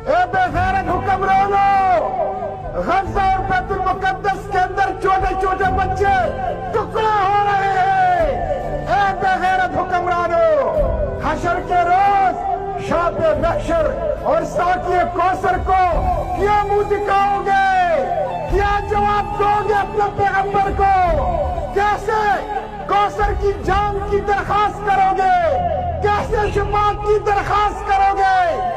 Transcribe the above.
ए बेगैरत हुक्मरानों, गज़ा और बैतुल मुक़द्दस के अंदर छोटे छोटे बच्चे टुकड़ा हो रहे हैं। ए बेगैरत हुक्मरानों, हशर के रोज शाबे महशर और साक़िए कौसर को क्या मुंह दिखाओगे? क्या जवाब दोगे अपने पैगंबर को? कैसे कौसर की जाम की दरखास्त करोगे? कैसे शफाअत की दरखास्त करोगे?